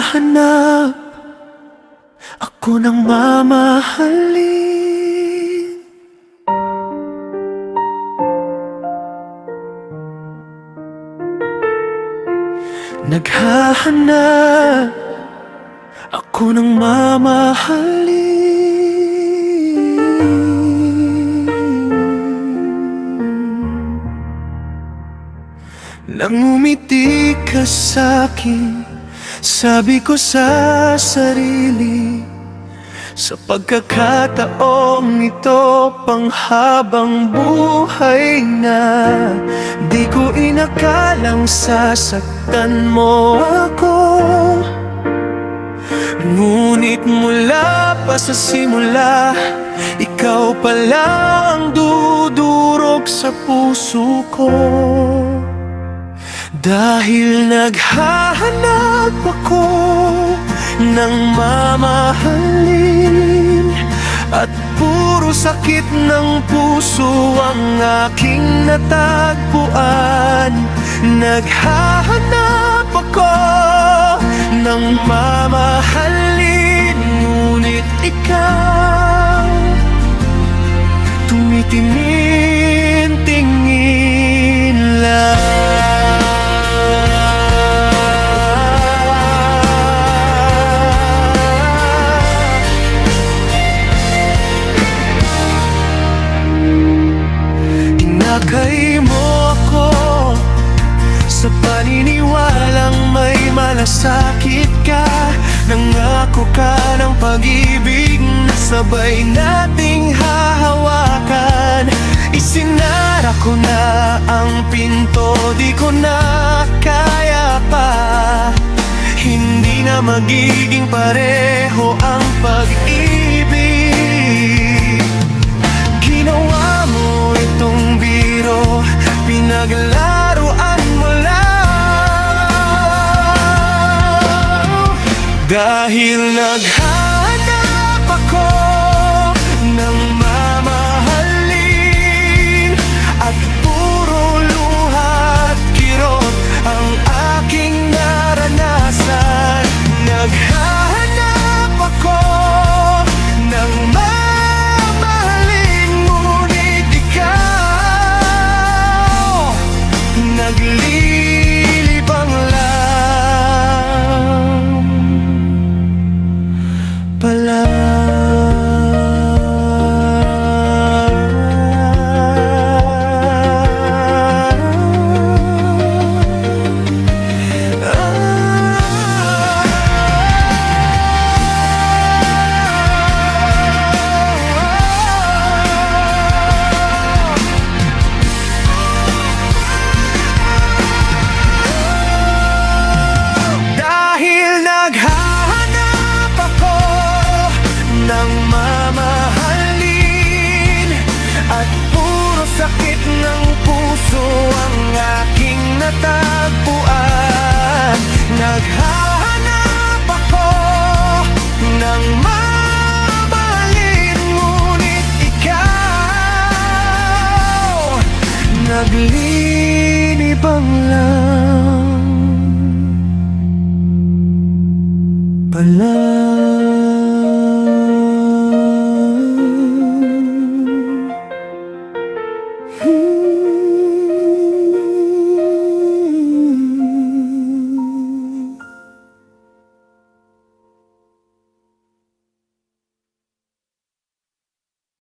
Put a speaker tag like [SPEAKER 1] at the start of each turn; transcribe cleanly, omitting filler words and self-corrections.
[SPEAKER 1] Naghahanap ako ng mamahalin. Naghahanap ako ng mamahalin. Nang umiti ka sa'kin, sabi ko sa sarili, sa pagkakataong ito, panghabang buhay na. Di ko inakalang sasaktan mo ako, ngunit mula pa sa simula, ikaw pala ang dudurog sa puso ko. Dahil naghahanap ako ng mamahalin, at puro sakit ng puso ang aking natagpuan. Naghahanap ako ng mamahalin, ngunit ikaw tumitingin-tingin lang. Inakay mo ako sa paniniwalang may malasakit ka. Nangako ka ng pag-ibig na sabay nating hahawakan. Isinara ko na ang pinto, di ko na kaya pa. Hindi na magiging pareho ang pag-ibig. Ginawa mo itong biro, pinaglaruan mo lang. Dahil naghanap ako ng mamahalin, at puro luha at kirot ang aking naranasan. Naghahanap ako ng mamahalin, ngunit ikaw naglilibang lang pala. Ng mamahalin, at puro sakit ng puso ang aking natagpuan. Naghahanap ako ng mamahalin, ngunit ikaw naglilibang lang pala.